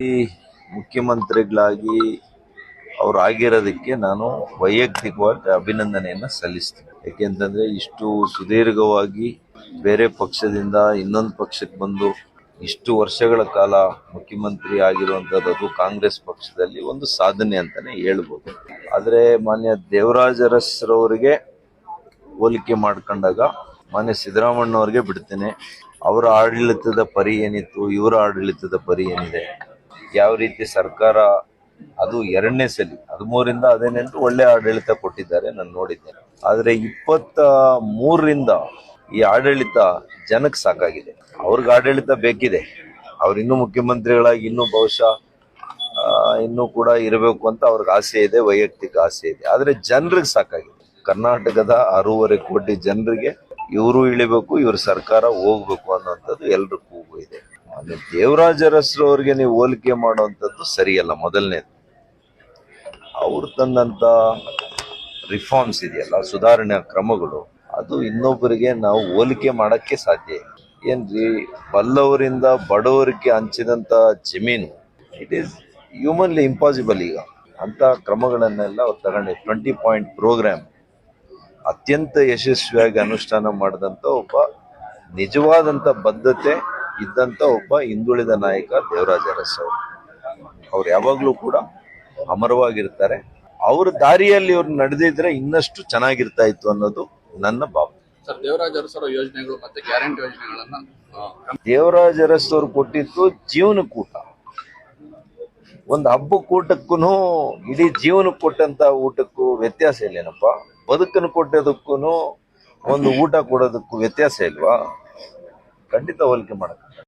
ಈ ಮುಖ್ಯಮಂತ್ರಿಗಳಾಗಿ ಅವ್ರು ಆಗಿರೋದಕ್ಕೆ ನಾನು ವೈಯಕ್ತಿಕವಾಗಿ ಅಭಿನಂದನೆಯನ್ನ ಸಲ್ಲಿಸ್ತೀನಿ. ಯಾಕೆಂತಂದ್ರೆ ಇಷ್ಟು ಸುದೀರ್ಘವಾಗಿ ಬೇರೆ ಪಕ್ಷದಿಂದ ಇನ್ನೊಂದು ಪಕ್ಷಕ್ಕೆ ಬಂದು ಇಷ್ಟು ವರ್ಷಗಳ ಕಾಲ ಮುಖ್ಯಮಂತ್ರಿ ಆಗಿರುವಂತದ್ದು ಕಾಂಗ್ರೆಸ್ ಪಕ್ಷದಲ್ಲಿ ಒಂದು ಸಾಧನೆ ಅಂತಾನೆ ಹೇಳ್ಬೋದು. ಆದ್ರೆ ಮಾನ್ಯ ದೇವರಾಜ ಅರಸ್ರವರಿಗೆ ಹೋಲಿಕೆ ಮಾಡ್ಕೊಂಡಾಗ ಮಾನ್ಯ ಸಿದ್ದರಾಮಣ್ಣವ್ರಿಗೆ ಬಿಡ್ತೇನೆ. ಅವರ ಆಡಳಿತದ ಪರಿ ಏನಿತ್ತು, ಇವರ ಆಡಳಿತದ ಪರಿ ಏನಿದೆ, ಯಾವ ರೀತಿ ಸರ್ಕಾರ ಅದು ಎರಡನೇ ಸಲ 13ರಿಂದ 18 ಒಳ್ಳೆ ಆಡಳಿತ ಕೊಟ್ಟಿದ್ದಾರೆ, ನಾನು ನೋಡಿದ್ದೇನೆ. ಆದ್ರೆ 23ರಿಂದ ಈ ಆಡಳಿತ ಜನಕ್ಕೆ ಸಾಕಾಗಿದೆ. ಅವ್ರಿಗೆ ಆಡಳಿತ ಬೇಕಿದೆ, ಅವ್ರು ಇನ್ನೂ ಮುಖ್ಯಮಂತ್ರಿಗಳಾಗಿ ಇನ್ನೂ ಬಹುಶಃ ಇನ್ನೂ ಕೂಡ ಇರಬೇಕು ಅಂತ ಅವ್ರಿಗೆ ಆಸೆ ಇದೆ, ವೈಯಕ್ತಿಕ ಆಸೆ ಇದೆ. ಆದ್ರೆ ಜನರಿಗೆ ಸಾಕಾಗಿದೆ. ಕರ್ನಾಟಕದ 6.5 ಕೋಟಿ ಜನರಿಗೆ ಇವರು ಇಳಿಬೇಕು, ಇವ್ರ ಸರ್ಕಾರ ಹೋಗ್ಬೇಕು ಅನ್ನೋಂಥದ್ದು ಎಲ್ರ ಕೂಗು ಇದೆ. ಅದೇ ದೇವರಾಜ ಅರಸ್ರವ್ರಿಗೆ ನೀವು ಹೋಲಿಕೆ ಮಾಡುವಂಥದ್ದು ಸರಿಯಲ್ಲ. ಮೊದಲನೇದು, ಅವ್ರು ತಂದಂತ ರಿಫಾರ್ಮ್ಸ್ ಇದೆಯಲ್ಲ, ಸುಧಾರಣೆ ಕ್ರಮಗಳು, ಅದು ಇನ್ನೊಬ್ಬರಿಗೆ ನಾವು ಹೋಲಿಕೆ ಮಾಡಕ್ಕೆ ಸಾಧ್ಯ ಇಲ್ಲ. ಏನ್ರಿ, ಬಲ್ಲವರಿಂದ ಬಡವರಿಗೆ ಹಂಚಿದಂತ ಜಮೀನು, ಇಟ್ ಈಸ್ ಹ್ಯೂಮನ್ಲಿ ಇಂಪಾಸಿಬಲ್. ಈಗ ಅಂತ ಕ್ರಮಗಳನ್ನೆಲ್ಲ ಅವ್ರು ತಗೊಂಡು 20 ಪಾಯಿಂಟ್ ಪ್ರೋಗ್ರಾಮ್ ಅತ್ಯಂತ ಯಶಸ್ವಿಯಾಗಿ ಅನುಷ್ಠಾನ ಮಾಡಿದಂತ ಒಬ್ಬ ನಿಜವಾದಂತ ಬದ್ಧತೆ ಇದ್ದಂತ ಒಬ್ಬ ಹಿಂದುಳಿದ ನಾಯಕ ದೇವರಾಜ ಅರಸ್ ಅವರು. ಅವ್ರು ಯಾವಾಗ್ಲೂ ಕೂಡ ಅಮರವಾಗಿರ್ತಾರೆ. ಅವ್ರ ದಾರಿಯಲ್ಲಿ ಅವ್ರು ನಡೆದಿದ್ರೆ ಇನ್ನಷ್ಟು ಚೆನ್ನಾಗಿರ್ತಾ ಇತ್ತು ಅನ್ನೋದು ನನ್ನ ಭಾವನೆ. ಸರ್, ದೇವರಾಜ ಅರಸರ ಯೋಜನೆಗಳು ಮತ್ತೆ ಗ್ಯಾರಂಟಿ ಯೋಜನೆಗಳನ್ನ ದೇವರಾಜ ಅರಸ್ ಅವ್ರು ಕೊಟ್ಟಿದ್ದು ಜೀವನಕ್ಕೂಟ. ಒಂದು ಹಬ್ಬಕ್ಕೆ ಊಟಕ್ಕೂ ಇಡೀ ಜೀವನಕ್ಕೆ ಕೊಟ್ಟಂತ ಊಟಕ್ಕೂ ವ್ಯತ್ಯಾಸ ಇಲ್ಲೇನಪ್ಪ? ಬದುಕನ್ನು ಕೊಟ್ಟೋದಕ್ಕೂ ಒಂದು ಊಟ ಕೊಡೋದಕ್ಕೂ ವ್ಯತ್ಯಾಸ ಇಲ್ವಾ? ಖಂಡಿತ ಹೋಲಿಕೆ ಮಾಡಕ್ಕೆ